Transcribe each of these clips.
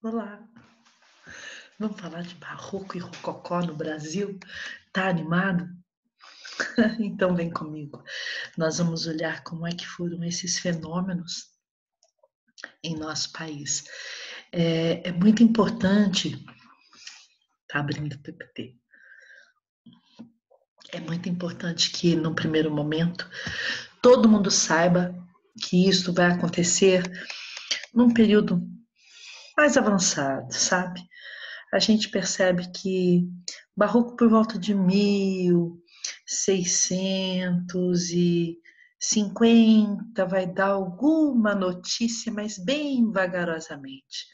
Olá, vamos falar de barroco e rococó no Brasil? Tá animado? Então vem comigo. Nós vamos olhar como é que foram esses fenômenos em nosso país. É muito importante, tá abrindo o PPT, é muito importante que no primeiro momento todo mundo saiba que isso vai acontecer num período mais avançado, sabe? A gente percebe que barroco por volta de 1650 vai dar alguma notícia, mas bem vagarosamente.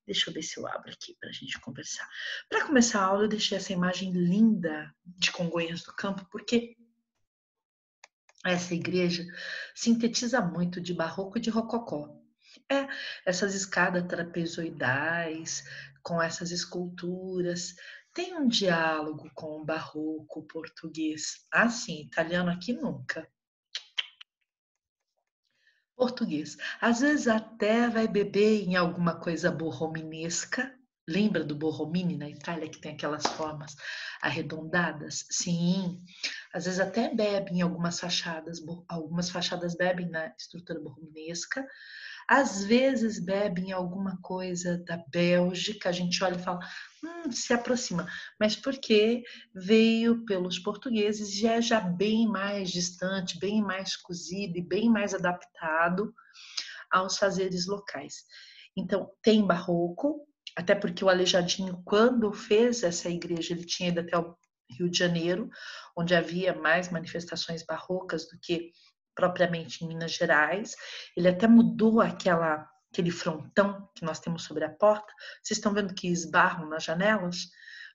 Deixa eu ver se eu abro aqui para a gente conversar. Para começar a aula, eu deixei essa imagem linda de Congonhas do Campo, porque essa igreja sintetiza muito de barroco e de rococó. É, essas escadas trapezoidais, com essas esculturas, tem um diálogo com o barroco português. Ah, sim, italiano aqui nunca. Português. Às vezes até vai beber em alguma coisa borrominesca. Lembra do Borromini na Itália, que tem aquelas formas arredondadas? Sim. Às vezes até bebe em algumas fachadas bebem na estrutura borrominesca. Às vezes bebem alguma coisa da Bélgica, a gente olha e fala, se aproxima. Mas porque veio pelos portugueses e é já bem mais distante, bem mais cozido e bem mais adaptado aos fazeres locais. Então, tem barroco, até porque o Aleijadinho, quando fez essa igreja, ele tinha ido até o Rio de Janeiro, onde havia mais manifestações barrocas do que propriamente em Minas Gerais. Ele até mudou aquele frontão que nós temos sobre a porta. Vocês estão vendo que esbarram nas janelas?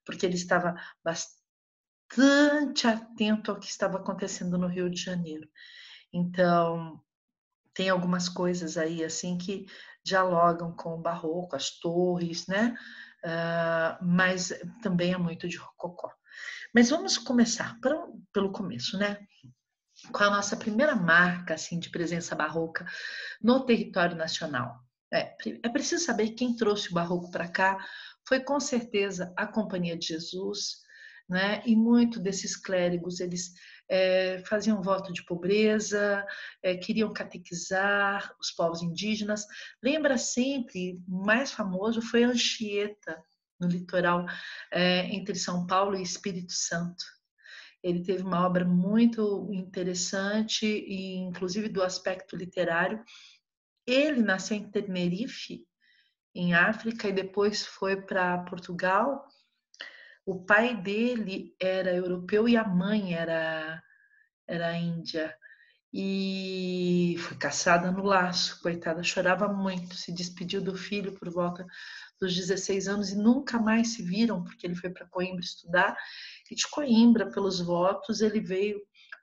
Porque ele estava bastante atento ao que estava acontecendo no Rio de Janeiro. Então, tem algumas coisas aí assim que dialogam com o barroco, as torres, né? Mas também é muito de rococó. Mas vamos começar pelo começo, né? Com a nossa primeira marca assim de presença barroca no território nacional. É preciso saber quem trouxe o barroco para cá. Foi com certeza a Companhia de Jesus, né? E muito desses clérigos eles faziam voto de pobreza, queriam catequizar os povos indígenas. Lembra sempre, o mais famoso foi Anchieta, no litoral entre São Paulo e Espírito Santo. Ele teve uma obra muito interessante, e inclusive do aspecto literário. Ele nasceu em Tenerife, em África, e depois foi para Portugal. O pai dele era europeu e a mãe era índia. E foi caçada no laço, coitada, chorava muito, se despediu do filho por volta dos 16 anos e nunca mais se viram, porque ele foi para Coimbra estudar, e de Coimbra, pelos votos, ele veio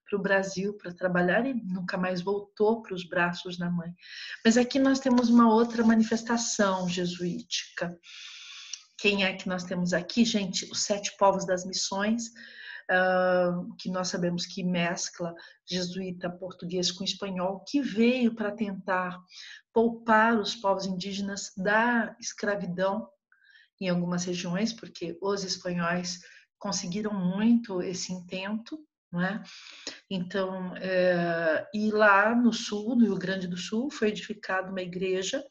para o Brasil para trabalhar e nunca mais voltou para os braços da mãe. Mas aqui nós temos uma outra manifestação jesuítica. Quem é que nós temos aqui, gente? Os sete povos das missões, que nós sabemos que mescla jesuíta português com espanhol, que veio para tentar poupar os povos indígenas da escravidão em algumas regiões, porque os espanhóis conseguiram muito esse intento, não é? Então, e lá no sul, no Rio Grande do Sul, foi edificada uma igreja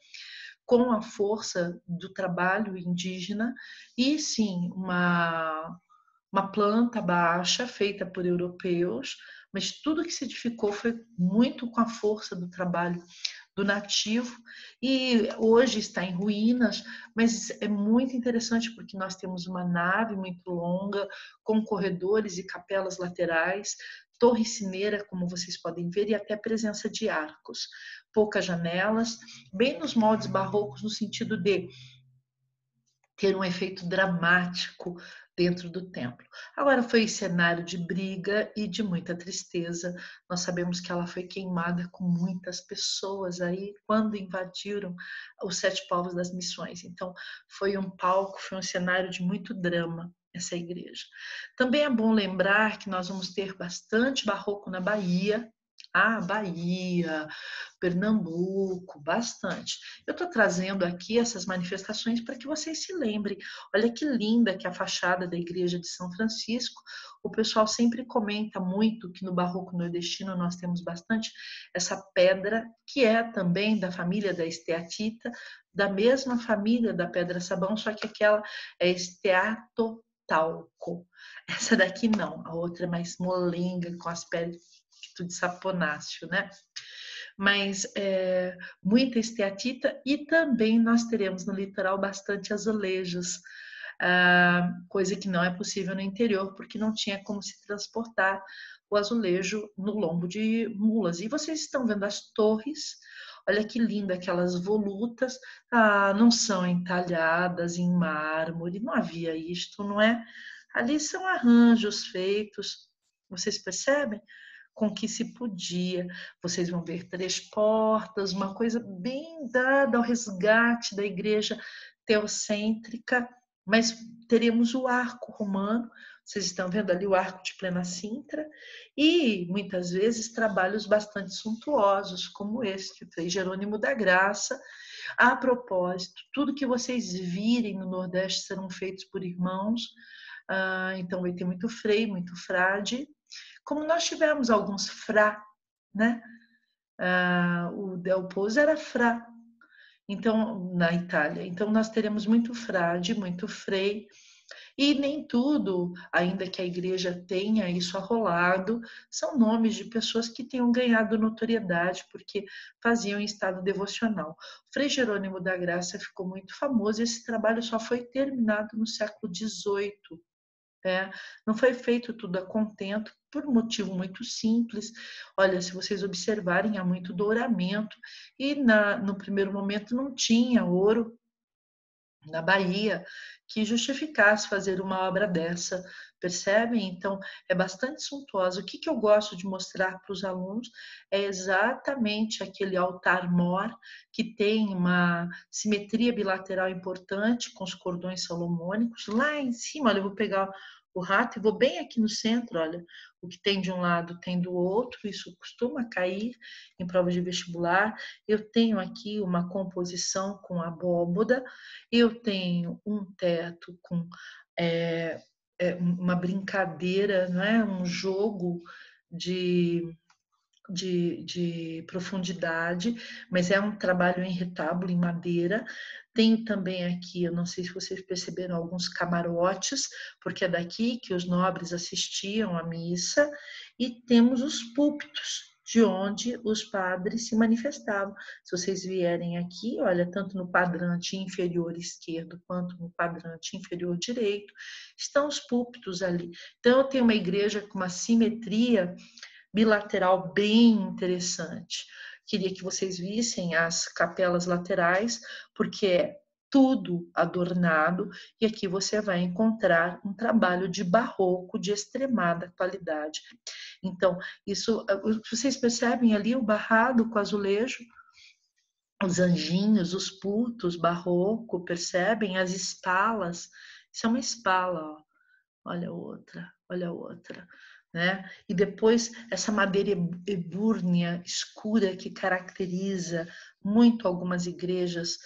com a força do trabalho indígena e sim uma planta baixa feita por europeus, mas tudo que se edificou foi muito com a força do trabalho do nativo e hoje está em ruínas, mas é muito interessante porque nós temos uma nave muito longa com corredores e capelas laterais, torre cineira, como vocês podem ver, e até presença de arcos, poucas janelas, bem nos moldes barrocos no sentido de ter um efeito dramático dentro do templo. Agora foi cenário de briga e de muita tristeza. Nós sabemos que ela foi queimada com muitas pessoas aí quando invadiram os sete povos das missões. Então foi um palco, foi um cenário de muito drama essa igreja. Também é bom lembrar que nós vamos ter bastante barroco na Bahia. Ah, Bahia, Pernambuco, bastante. Eu estou trazendo aqui essas manifestações para que vocês se lembrem. Olha que linda que é a fachada da igreja de São Francisco. O pessoal sempre comenta muito que no barroco nordestino nós temos bastante essa pedra, que é também da família da esteatita, da mesma família da pedra sabão, só que aquela é esteatotalco. Essa daqui não, a outra é mais molenga, com aspecto de saponáceo, né? Mas muita esteatita e também nós teremos no litoral bastante azulejos, coisa que não é possível no interior, porque não tinha como se transportar o azulejo no lombo de mulas. E vocês estão vendo as torres, olha que linda, aquelas volutas, não são entalhadas em mármore, não havia isto, não é? Ali são arranjos feitos, vocês percebem? Com que se podia. Vocês vão ver 3 portas, uma coisa bem dada ao resgate da igreja teocêntrica, mas teremos o arco romano, vocês estão vendo ali o arco de plena cintra, e muitas vezes trabalhos bastante suntuosos, como esse, que Frei Jerônimo da Graça. A propósito, tudo que vocês virem no Nordeste serão feitos por irmãos, então vai ter muito frei, muito frade, como nós tivemos alguns frá, né? O Del Pozzo era frá, então na Itália. Então nós teremos muito frade, muito frei, e nem tudo, ainda que a igreja tenha isso arrolado, são nomes de pessoas que tenham ganhado notoriedade porque faziam estado devocional. Frei Jerônimo da Graça ficou muito famoso, esse trabalho só foi terminado no século XVIII. Não foi feito tudo a contento, por um motivo muito simples. Olha, se vocês observarem, há muito douramento, e no primeiro momento não tinha ouro na Bahia que justificasse fazer uma obra dessa, percebem? Então, é bastante suntuosa. O que eu gosto de mostrar para os alunos é exatamente aquele altar-mor que tem uma simetria bilateral importante com os cordões salomônicos. Lá em cima, olha, eu vou pegar o rato e vou bem aqui no centro, olha, o que tem de um lado tem do outro, isso costuma cair em prova de vestibular. Eu tenho aqui uma composição com abóboda, eu tenho um teto com uma brincadeira, não é? Um jogo de, de profundidade, mas é um trabalho em retábulo, em madeira. Tenho também aqui, eu não sei se vocês perceberam, alguns camarotes, porque é daqui que os nobres assistiam à missa, e temos os púlpitos, de onde os padres se manifestavam. Se vocês vierem aqui, olha, tanto no quadrante inferior esquerdo quanto no quadrante inferior direito, estão os púlpitos ali. Então, eu tenho uma igreja com uma simetria bilateral bem interessante. Queria que vocês vissem as capelas laterais, porque é tudo adornado, e aqui você vai encontrar um trabalho de barroco de extremada qualidade. Então, isso, vocês percebem ali o barrado com azulejo, os anjinhos, os pultos, barroco, percebem? As espalas, isso é uma espala, ó. Olha outra, né? E depois essa madeira ebúrnea, escura, que caracteriza muito algumas igrejas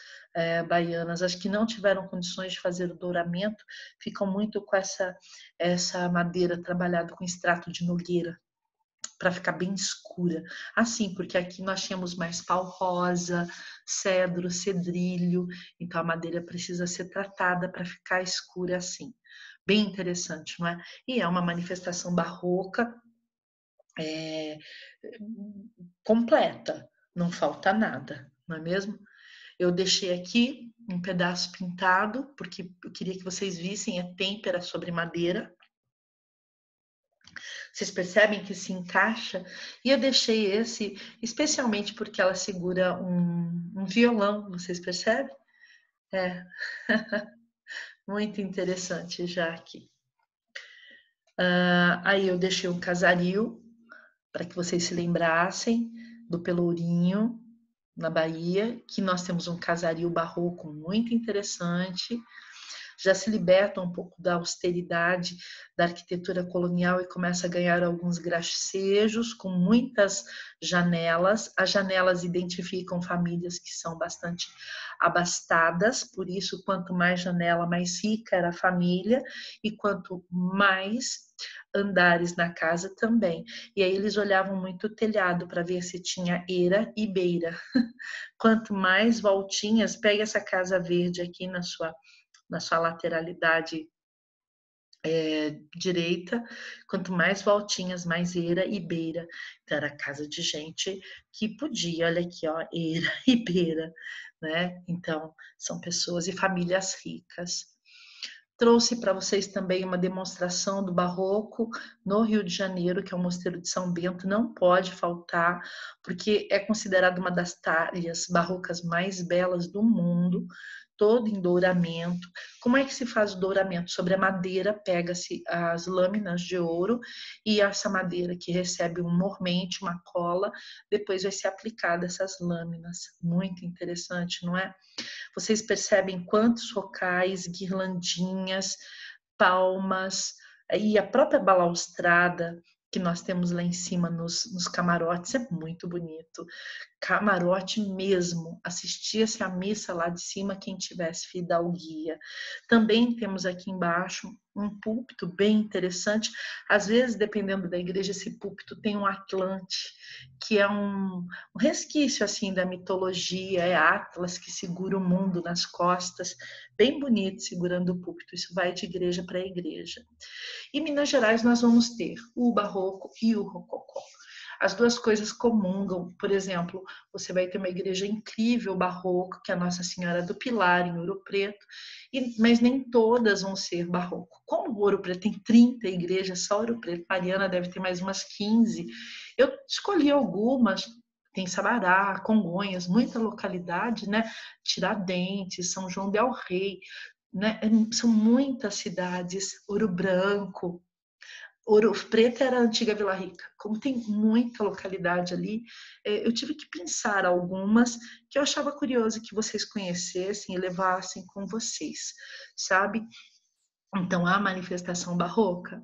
baianas, as que não tiveram condições de fazer o douramento, ficam muito com essa madeira trabalhada com extrato de nogueira, para ficar bem escura. Assim, porque aqui nós tínhamos mais pau rosa, cedro, cedrilho, então a madeira precisa ser tratada para ficar escura assim. Bem interessante, não é? E é uma manifestação barroca completa, não falta nada, não é mesmo? Eu deixei aqui um pedaço pintado, porque eu queria que vocês vissem, é têmpera sobre madeira. Vocês percebem que se encaixa? E eu deixei esse especialmente porque ela segura um violão, vocês percebem? É, muito interessante já aqui. Aí eu deixei um casario, para que vocês se lembrassem do Pelourinho, na Bahia, que nós temos um casario barroco muito interessante. já se liberta um pouco da austeridade da arquitetura colonial e começa a ganhar alguns gracejos com muitas janelas. As janelas identificam famílias que são bastante abastadas, por isso, quanto mais janela, mais rica era a família, e quanto mais andares na casa também. E aí eles olhavam muito o telhado para ver se tinha eira e beira. Quanto mais voltinhas, pega essa casa verde aqui na sua lateralidade direita, quanto mais voltinhas, mais eira e beira. Então era casa de gente que podia, olha aqui, ó, eira e beira, né? Então são pessoas e famílias ricas. Trouxe para vocês também uma demonstração do barroco no Rio de Janeiro, que é o Mosteiro de São Bento, não pode faltar, porque é considerado uma das talhas barrocas mais belas do mundo, todo em douramento. Como é que se faz o douramento? Sobre a madeira, pega-se as lâminas de ouro e essa madeira que recebe um mormente, uma cola, depois vai ser aplicada essas lâminas. Muito interessante, não é? Vocês percebem quantos rocais, guirlandinhas, palmas e a própria balaustrada que nós temos lá em cima nos camarotes é muito bonito. Camarote mesmo, assistia-se à missa lá de cima quem tivesse fidalguia. Também temos aqui embaixo um púlpito bem interessante. Às vezes, dependendo da igreja, esse púlpito tem um Atlante, que é um resquício assim da mitologia, é Atlas que segura o mundo nas costas, bem bonito segurando o púlpito. Isso vai de igreja para igreja. Em Minas Gerais nós vamos ter o barroco e o rococó. As duas coisas comungam. Por exemplo, você vai ter uma igreja incrível barroco, que é a Nossa Senhora do Pilar, em Ouro Preto, mas nem todas vão ser barroco. Como o Ouro Preto tem 30 igrejas, só Ouro Preto, Mariana deve ter mais umas 15. Eu escolhi algumas, tem Sabará, Congonhas, muita localidade, né? Tiradentes, São João del Rei, né? São muitas cidades, Ouro Branco, Ouro Preto era a antiga Vila Rica. Como tem muita localidade ali, eu tive que pensar algumas que eu achava curioso que vocês conhecessem e levassem com vocês, sabe? Então, a manifestação barroca,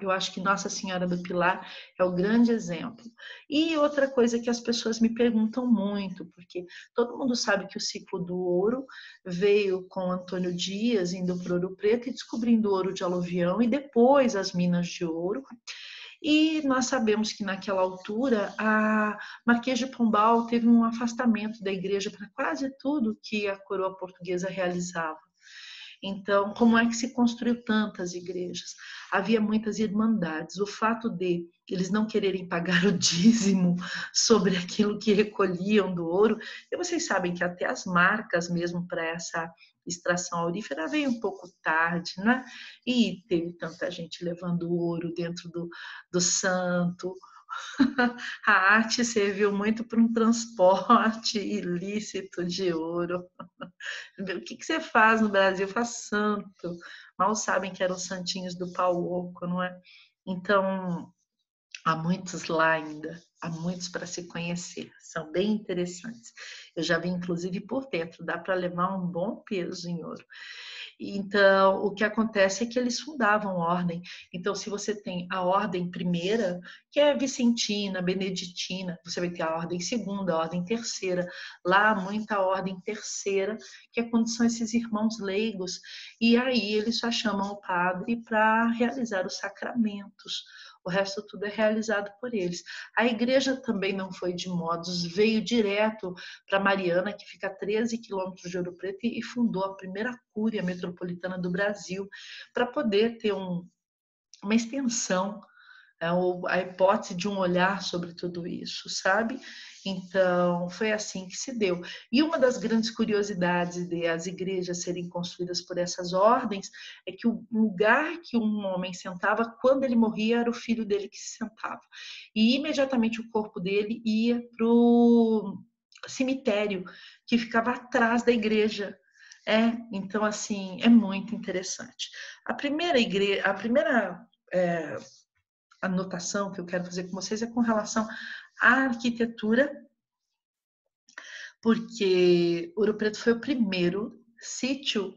eu acho que Nossa Senhora do Pilar é o grande exemplo. E outra coisa que as pessoas me perguntam muito, porque todo mundo sabe que o ciclo do ouro veio com Antônio Dias indo para Ouro Preto e descobrindo o ouro de aluvião e depois as minas de ouro. E nós sabemos que naquela altura a Marquês de Pombal teve um afastamento da igreja para quase tudo que a coroa portuguesa realizava. Então, como é que se construiu tantas igrejas? Havia muitas irmandades. O fato de eles não quererem pagar o dízimo sobre aquilo que recolhiam do ouro, e vocês sabem que até as marcas mesmo para essa extração aurífera veio um pouco tarde, né? E teve tanta gente levando ouro dentro do santo. A arte serviu muito para um transporte ilícito de ouro. O que você faz no Brasil? Faz santo. Mal sabem que eram santinhos do pau oco, não é? Então, há muitos lá ainda, há muitos para se conhecer, são bem interessantes. Eu já vi, inclusive, por dentro, dá para levar um bom peso em ouro. Então, o que acontece é que eles fundavam ordem. Então, se você tem a ordem primeira, que é vicentina, beneditina, você vai ter a ordem segunda, a ordem terceira. Lá, muita ordem terceira, que é quando são esses irmãos leigos. E aí, eles só chamam o padre para realizar os sacramentos. O resto tudo é realizado por eles. A igreja também não foi de modos, veio direto para Mariana, que fica a 13 quilômetros de Ouro Preto, e fundou a primeira cúria metropolitana do Brasil, para poder ter uma extensão, a hipótese de um olhar sobre tudo isso, sabe? Então, foi assim que se deu. E uma das grandes curiosidades de as igrejas serem construídas por essas ordens é que o lugar que um homem sentava, quando ele morria, era o filho dele que se sentava. E imediatamente o corpo dele ia para o cemitério, que ficava atrás da igreja. Então, assim, é muito interessante. A primeira igreja, anotação que eu quero fazer com vocês é com relação à arquitetura, porque Ouro Preto foi o primeiro sítio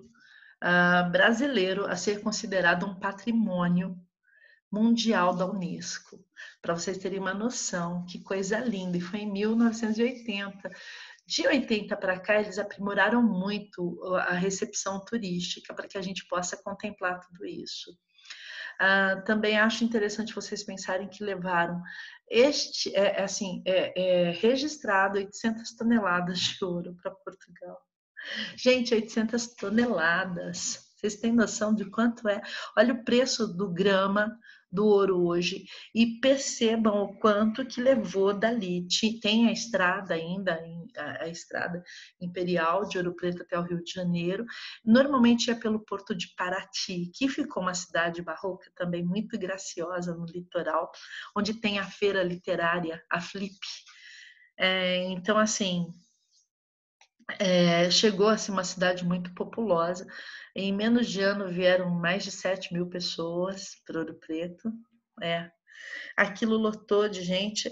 brasileiro a ser considerado um patrimônio mundial da Unesco. Para vocês terem uma noção, que coisa linda, e foi em 1980. De 80 para cá, eles aprimoraram muito a recepção turística para que a gente possa contemplar tudo isso. Também acho interessante vocês pensarem que levaram registrado 800 toneladas de ouro para Portugal. Gente, 800 toneladas. Vocês têm noção de quanto é? Olha o preço do grama do ouro hoje e percebam o quanto que levou dali. Tem a estrada ainda, a estrada imperial de Ouro Preto até o Rio de Janeiro. Normalmente é pelo Porto de Paraty, que ficou uma cidade barroca também muito graciosa no litoral, onde tem a feira literária, a Flip. Então, assim, chegou a ser uma cidade muito populosa. Em menos de ano vieram mais de 7.000 pessoas para Ouro Preto. Aquilo lotou de gente.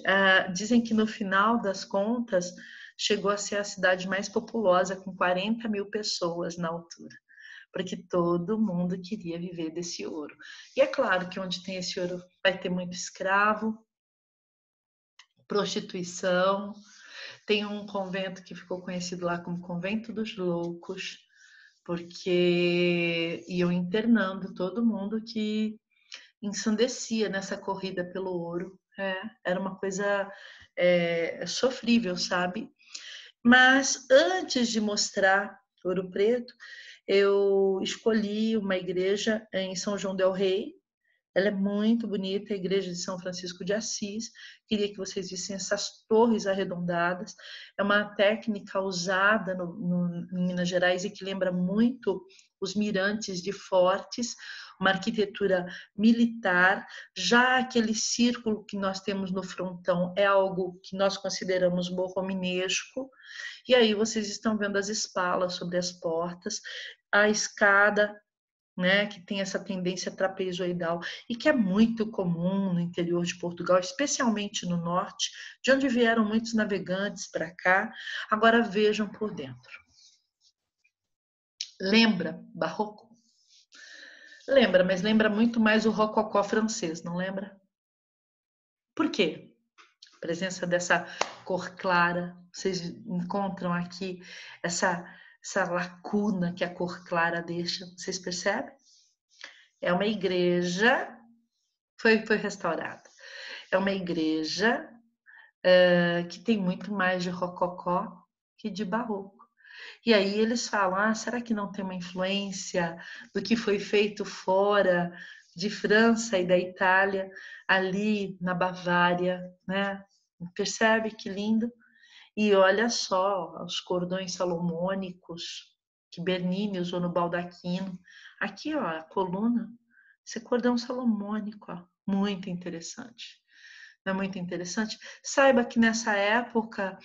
Dizem que no final das contas chegou a ser a cidade mais populosa, com 40.000 pessoas na altura, porque todo mundo queria viver desse ouro. E é claro que onde tem esse ouro vai ter muito escravo, prostituição. Tem um convento que ficou conhecido lá como Convento dos Loucos, porque iam internando todo mundo que ensandecia nessa corrida pelo ouro. Era uma coisa sofrível, sabe? Mas antes de mostrar Ouro Preto, eu escolhi uma igreja em São João del Rei. Ela é muito bonita, a igreja de São Francisco de Assis. Queria que vocês vissem essas torres arredondadas. É uma técnica usada em Minas Gerais e que lembra muito os mirantes de fortes, uma arquitetura militar. Já aquele círculo que nós temos no frontão é algo que nós consideramos borrominesco. E aí vocês estão vendo as espalas sobre as portas, a escada, né, que tem essa tendência trapezoidal e que é muito comum no interior de Portugal, especialmente no norte, de onde vieram muitos navegantes para cá. Agora vejam por dentro. Lembra barroco? Lembra, mas lembra muito mais o rococó francês, não lembra? Por quê? A presença dessa cor clara, vocês encontram aqui essa lacuna que a cor clara deixa, vocês percebem? É uma igreja, foi restaurada. É uma igreja que tem muito mais de rococó que de barroco. E aí eles falam, será que não tem uma influência do que foi feito fora de França e da Itália, ali na Bavária, né? Percebe que lindo? E olha só os cordões salomônicos que Bernini usou no baldaquino. Aqui, ó, a coluna, esse cordão salomônico, ó, muito interessante. Não é muito interessante? Saiba que nessa época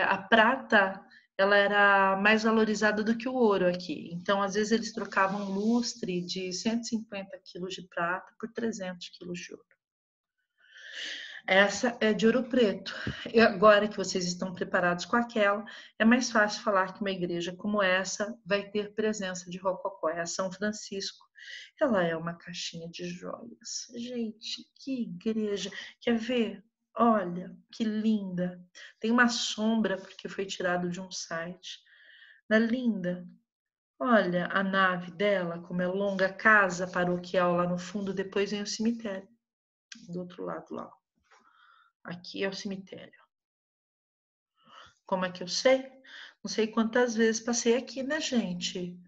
a prata ela era mais valorizada do que o ouro aqui. Então, às vezes, eles trocavam lustre de 150 quilos de prata por 300 quilos de ouro. Essa é de Ouro Preto. E agora que vocês estão preparados com aquela, é mais fácil falar que uma igreja como essa vai ter presença de rococó. É a São Francisco. Ela é uma caixinha de joias. Gente, que igreja! Quer ver? Olha, que linda. Tem uma sombra porque foi tirado de um site. Não é linda? Olha a nave dela, como é longa, a casa paroquial lá no fundo, depois vem o cemitério. Do outro lado lá. Aqui é o cemitério. Como é que eu sei? Não sei quantas vezes passei aqui, né, gente?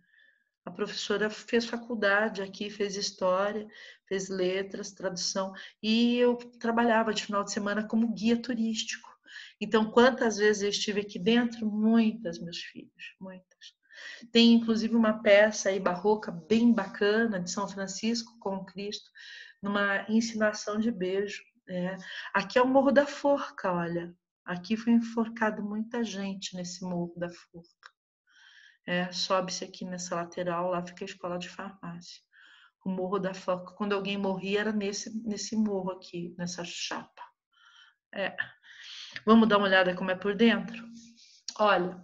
A professora fez faculdade aqui, fez história, fez letras, tradução, e eu trabalhava de final de semana como guia turístico. Então, quantas vezes eu estive aqui dentro? Muitas, meus filhos, muitas. Tem inclusive uma peça aí barroca bem bacana de São Francisco com o Cristo, numa encenação de beijo. Aqui é o Morro da Forca, olha. Aqui foi enforcado muita gente nesse Morro da Forca. Sobe-se aqui nessa lateral, lá fica a escola de farmácia. O Morro da Forca, quando alguém morria, era nesse morro aqui, nessa chapa. Vamos dar uma olhada como é por dentro? Olha,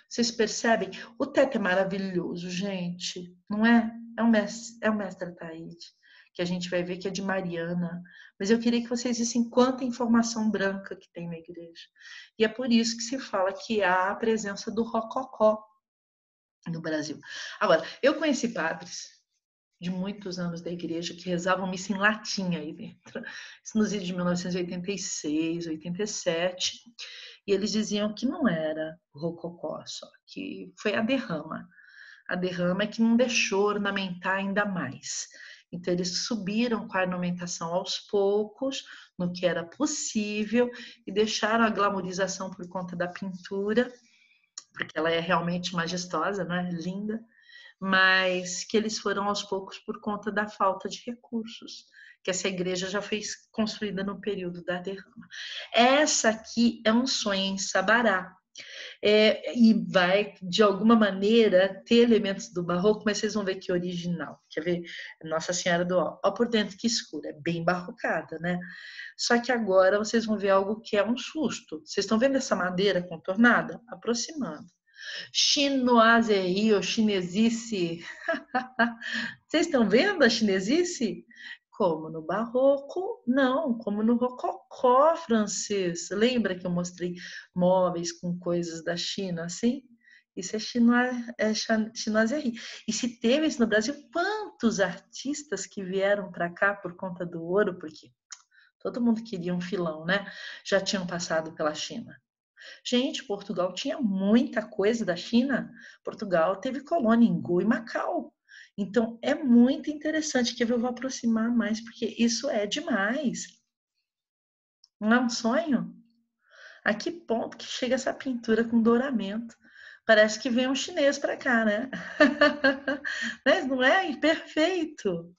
vocês percebem? O teto é maravilhoso, gente, não é? É o mestre Ataíde, que a gente vai ver que é de Mariana. Mas eu queria que vocês vissem quanta informação branca que tem na igreja. E é por isso que se fala que há a presença do rococó no Brasil. Agora, eu conheci padres de muitos anos da igreja que rezavam missa em latim aí dentro. Isso nos idos de 1986, 87. E eles diziam que não era rococó só, que foi a derrama. A derrama é que não deixou ornamentar ainda mais. Então, eles subiram com a ornamentação aos poucos, no que era possível, e deixaram a glamorização por conta da pintura, porque ela é realmente majestosa, né? Linda, mas que eles foram aos poucos por conta da falta de recursos, que essa igreja já foi construída no período da derrama. Essa aqui é um sonho em Sabará. E vai, de alguma maneira, ter elementos do barroco, mas vocês vão ver que original. Quer ver? Nossa Senhora do Ó por dentro que escura. É bem barrocada, né? Só que agora vocês vão ver algo que é um susto. Vocês estão vendo essa madeira contornada? Aproximando. Chinoiserie ou chinesice. Vocês estão vendo a chinesice? Como no barroco? Não, como no rococó francês. Lembra que eu mostrei móveis com coisas da China assim? Isso é chinoiserie. E se teve isso no Brasil, quantos artistas que vieram para cá por conta do ouro, porque todo mundo queria um filão, né? Já tinham passado pela China. Gente, Portugal tinha muita coisa da China. Portugal teve colônia em Goa e Macau. Então, é muito interessante, que eu vou aproximar mais, porque isso é demais. Não é um sonho? A que ponto que chega essa pintura com douramento? Parece que vem um chinês para cá, né? Mas não é? Perfeito.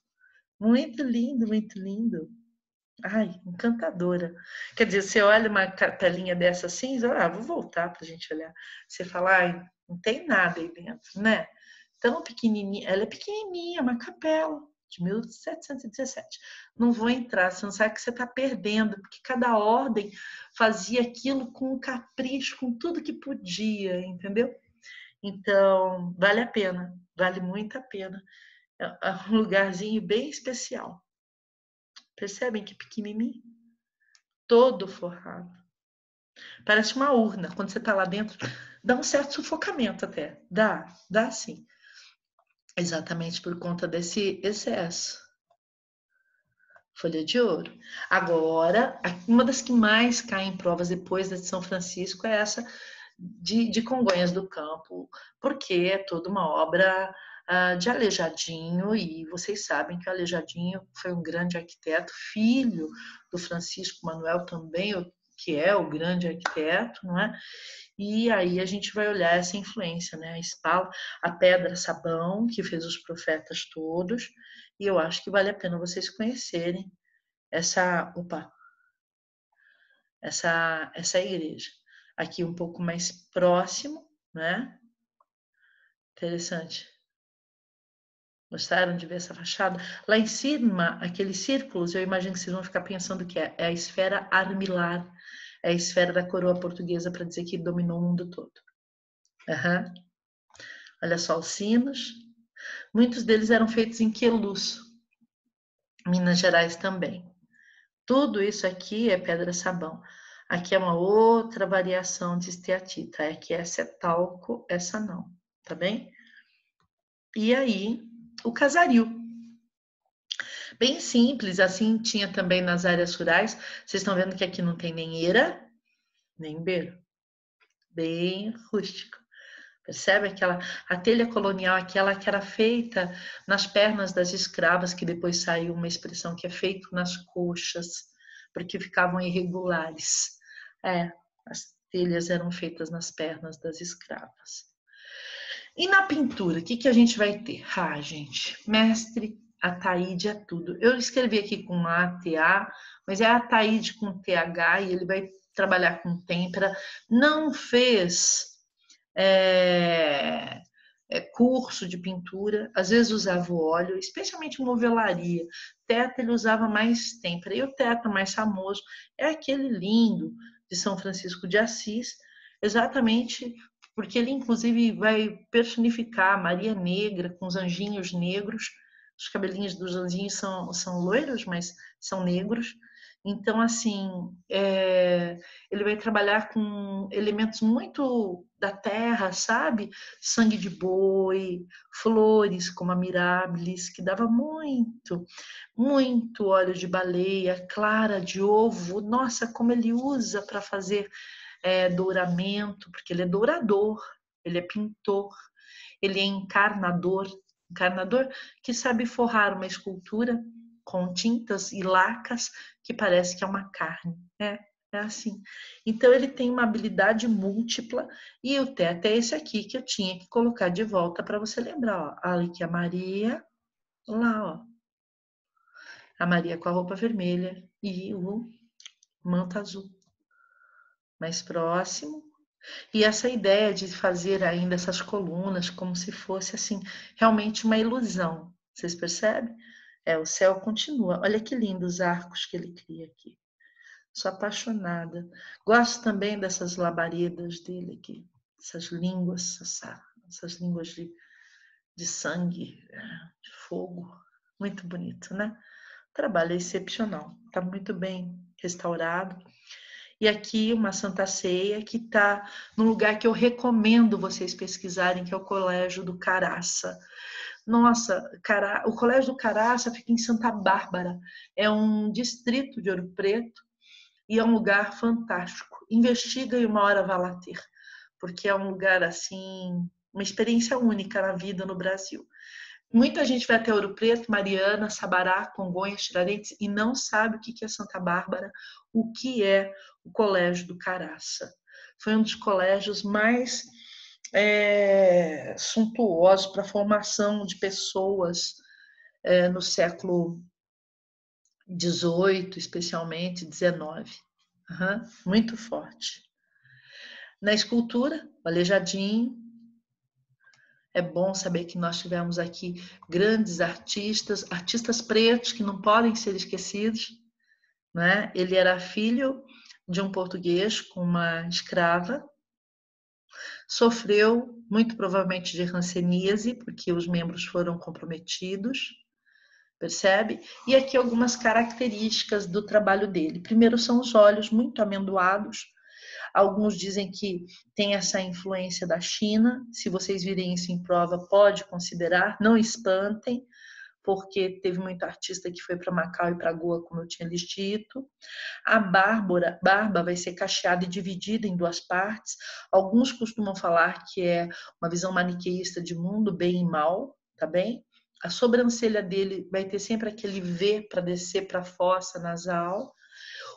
Muito lindo, muito lindo. Ai, encantadora. Quer dizer, você olha uma capelinha dessa assim, vou voltar para a gente olhar. Você fala, ai, não tem nada aí dentro, né? Tão pequenininha, ela é pequenininha, uma capela de 1717. Não vou entrar, você não sabe que você está perdendo, porque cada ordem fazia aquilo com capricho, com tudo que podia, entendeu? Então, vale a pena, vale muito a pena. É um lugarzinho bem especial. Percebem que pequenininho? Todo forrado. Parece uma urna. Quando você está lá dentro, dá um certo sufocamento até. Dá sim. Exatamente por conta desse excesso. Folha de ouro. Agora, uma das que mais cai em provas depois da de São Francisco é essa de Congonhas do Campo, porque é toda uma obra de Aleijadinho, e vocês sabem que o Aleijadinho foi um grande arquiteto, filho do Francisco Manuel também, que é o grande arquiteto, não é? E aí a gente vai olhar essa influência, né? A espala, a pedra sabão, que fez os profetas todos, e eu acho que vale a pena vocês conhecerem essa igreja. Aqui um pouco mais próximo, né? Interessante. Gostaram de ver essa fachada? Lá em cima, aqueles círculos, eu imagino que vocês vão ficar pensando que é a esfera armilar, é a esfera da coroa portuguesa para dizer que dominou o mundo todo. Uhum. Olha só os sinos. Muitos deles eram feitos em Queluz, Minas Gerais também. Tudo isso aqui é pedra-sabão. Aqui é uma outra variação de esteatita. Aqui essa é talco, essa não, tá bem? E aí, o casaril. Bem simples, assim tinha também nas áreas rurais. Vocês estão vendo que aqui não tem nem eira, nem beiro. Bem rústico. Percebe a telha colonial, aquela que era feita nas pernas das escravas, que depois saiu uma expressão que é feito nas coxas, porque ficavam irregulares. As telhas eram feitas nas pernas das escravas. E na pintura, o que a gente vai ter? Gente, mestre Ataíde é tudo. Eu escrevi aqui com A-T-A, mas é Ataíde com T-H, e ele vai trabalhar com têmpera. Não fez curso de pintura, às vezes usava o óleo, especialmente movelaria. Teto ele usava mais têmpera. E o teto mais famoso é aquele lindo de São Francisco de Assis, exatamente, porque ele inclusive vai personificar a Maria Negra com os anjinhos negros. Os cabelinhos dos anjinhos são loiros, mas são negros. Então, assim, ele vai trabalhar com elementos muito da terra, sabe? Sangue de boi, flores como a mirabilis, que dava muito, muito óleo de baleia, clara de ovo. Nossa, como ele usa para fazer douramento, porque ele é dourador, ele é pintor, ele é encarnador, encarnador que sabe forrar uma escultura com tintas e lacas que parece que é uma carne. É assim. Então ele tem uma habilidade múltipla e o teto é esse aqui que eu tinha que colocar de volta para você lembrar. Ó. Ali que a Maria, lá, ó. A Maria com a roupa vermelha e o manto azul. Mais próximo. E essa ideia de fazer ainda essas colunas como se fosse assim, realmente uma ilusão. Vocês percebem? O céu continua. Olha que lindos os arcos que ele cria aqui. Sou apaixonada. Gosto também dessas labaredas dele aqui, essas línguas, essas línguas de sangue, de fogo. Muito bonito, né? O trabalho é excepcional. Está muito bem restaurado. E aqui uma Santa Ceia que está num lugar que eu recomendo vocês pesquisarem, que é o Colégio do Caraça. Nossa, o Colégio do Caraça fica em Santa Bárbara, é um distrito de Ouro Preto e é um lugar fantástico. Investiga e uma hora vai lá ter, porque é um lugar assim, uma experiência única na vida no Brasil. Muita gente vai até Ouro Preto, Mariana, Sabará, Congonhas, Tiradentes e não sabe o que é Santa Bárbara, o que é o Colégio do Caraça. Foi um dos colégios mais suntuosos para a formação de pessoas no século XVIII, especialmente XIX. Muito forte. Na escultura, o Aleijadinho. É bom saber que nós tivemos aqui grandes artistas pretos que não podem ser esquecidos. Né? Ele era filho de um português com uma escrava, sofreu muito provavelmente de hanseníase, porque os membros foram comprometidos, percebe? E aqui algumas características do trabalho dele. Primeiro são os olhos muito amendoados. Alguns dizem que tem essa influência da China. Se vocês virem isso em prova, pode considerar. Não espantem, porque teve muito artista que foi para Macau e para Goa, como eu tinha lhes dito. A barba vai ser cacheada e dividida em duas partes. Alguns costumam falar que é uma visão maniqueísta de mundo, bem e mal, tá bem? A sobrancelha dele vai ter sempre aquele V para descer para a fossa nasal.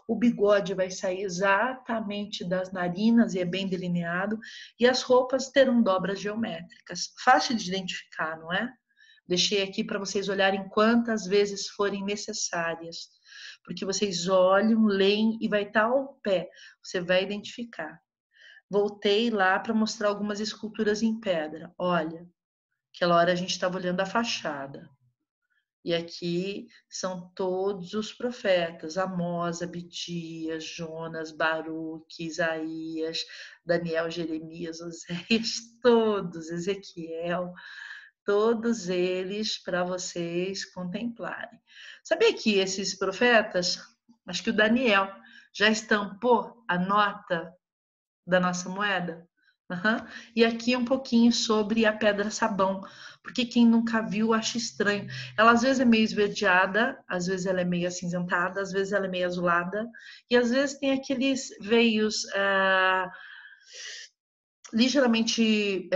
O bigode vai sair exatamente das narinas e é bem delineado. E as roupas terão dobras geométricas. Fácil de identificar, não é? Deixei aqui para vocês olharem quantas vezes forem necessárias. Porque vocês olham, leem e vai estar ao pé. Você vai identificar. Voltei lá para mostrar algumas esculturas em pedra. Olha, aquela hora a gente estava olhando a fachada. E aqui são todos os profetas, Amós, Abdias, Jonas, Baruque, Isaías, Daniel, Jeremias, Oséias, todos, Ezequiel, todos eles para vocês contemplarem. Sabia que esses profetas, acho que o Daniel já estampou a nota da nossa moeda? Uhum. E aqui um pouquinho sobre a pedra sabão, porque quem nunca viu acha estranho. Ela às vezes é meio esverdeada, às vezes ela é meio acinzentada, às vezes ela é meio azulada, e às vezes tem aqueles veios ligeiramente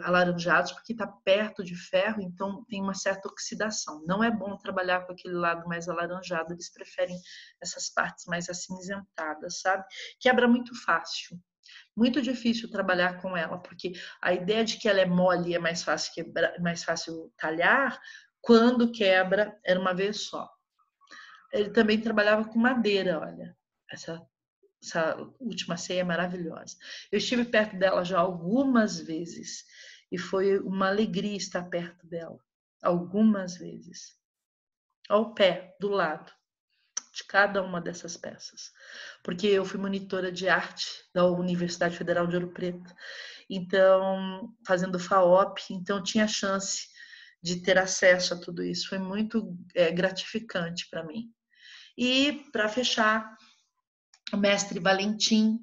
alaranjados, porque está perto de ferro, então tem uma certa oxidação. Não é bom trabalhar com aquele lado mais alaranjado, eles preferem essas partes mais acinzentadas, sabe? Quebra muito fácil. Muito difícil trabalhar com ela, porque a ideia de que ela é mole e é mais fácil quebrar, mais fácil talhar, quando quebra, era uma vez só. Ele também trabalhava com madeira, olha. Essa última ceia é maravilhosa. Eu estive perto dela já algumas vezes e foi uma alegria estar perto dela. Algumas vezes. Ao pé, do lado. de cada uma dessas peças, porque eu fui monitora de arte da Universidade Federal de Ouro Preto, então, fazendo FAOP, então tinha chance de ter acesso a tudo isso, foi muito gratificante para mim. E, para fechar, o mestre Valentim,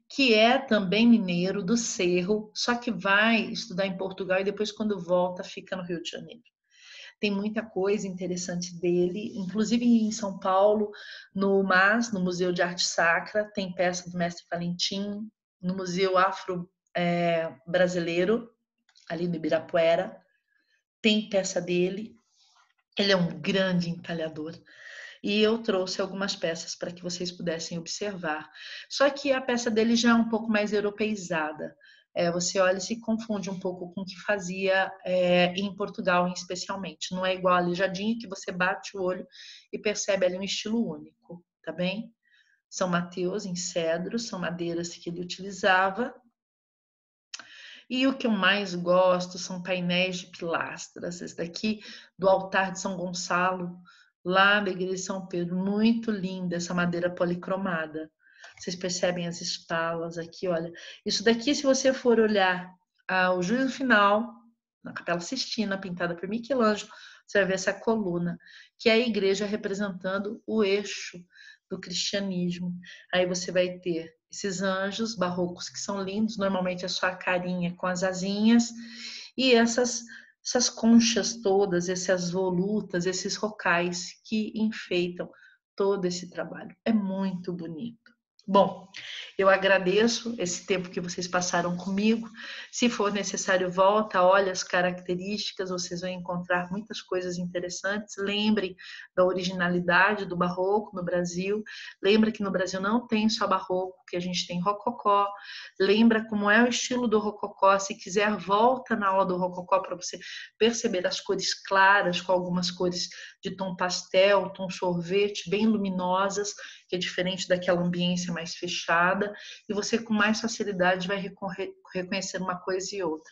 que é também mineiro do Cerro, só que vai estudar em Portugal e depois, quando volta, fica no Rio de Janeiro. Tem muita coisa interessante dele, inclusive em São Paulo, no MAS, no Museu de Arte Sacra, tem peça do mestre Valentim, no Museu Afro Brasileiro, ali no Ibirapuera, tem peça dele. Ele é um grande entalhador. E eu trouxe algumas peças para que vocês pudessem observar. Só que a peça dele já é um pouco mais europeizada. Você olha e se confunde um pouco com o que fazia em Portugal, especialmente. Não é igual a Aleijadinho, que você bate o olho e percebe ali um estilo único, tá bem? São Mateus em cedro, são madeiras que ele utilizava. E o que eu mais gosto são painéis de pilastras. Esse daqui do altar de São Gonçalo, lá da igreja de São Pedro. Muito linda essa madeira policromada. Vocês percebem as espalas aqui, olha. Isso daqui, se você for olhar o juízo final, na Capela Sistina, pintada por Michelangelo, você vai ver essa coluna, que é a igreja representando o eixo do cristianismo. Aí você vai ter esses anjos barrocos que são lindos, normalmente é só a carinha com as asinhas, e essas conchas todas, essas volutas, esses rocais que enfeitam todo esse trabalho. É muito bonito. Bom, eu agradeço esse tempo que vocês passaram comigo. Se for necessário, volta, olha as características, vocês vão encontrar muitas coisas interessantes. Lembrem da originalidade do barroco no Brasil. Lembra que no Brasil não tem só barroco, que a gente tem rococó. Lembra como é o estilo do rococó. Se quiser, volta na aula do rococó para você perceber as cores claras, com algumas cores de tom pastel, tom sorvete, bem luminosas, que é diferente daquela ambiência mais fechada, e você com mais facilidade vai reconhecer uma coisa e outra.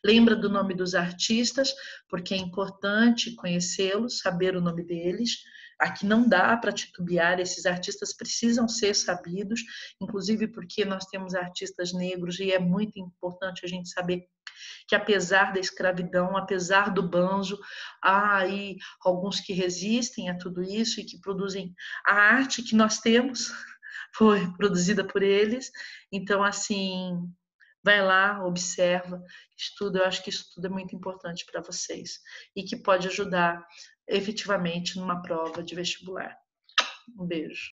Lembra do nome dos artistas, porque é importante conhecê-los, saber o nome deles. Aqui não dá para titubear, esses artistas precisam ser sabidos, inclusive porque nós temos artistas negros e é muito importante a gente saber que apesar da escravidão, apesar do banjo, há aí alguns que resistem a tudo isso e que produzem a arte que nós temos, foi produzida por eles. Então, assim, vai lá, observa, estuda. Eu acho que isso tudo é muito importante para vocês e que pode ajudar efetivamente numa prova de vestibular. Um beijo.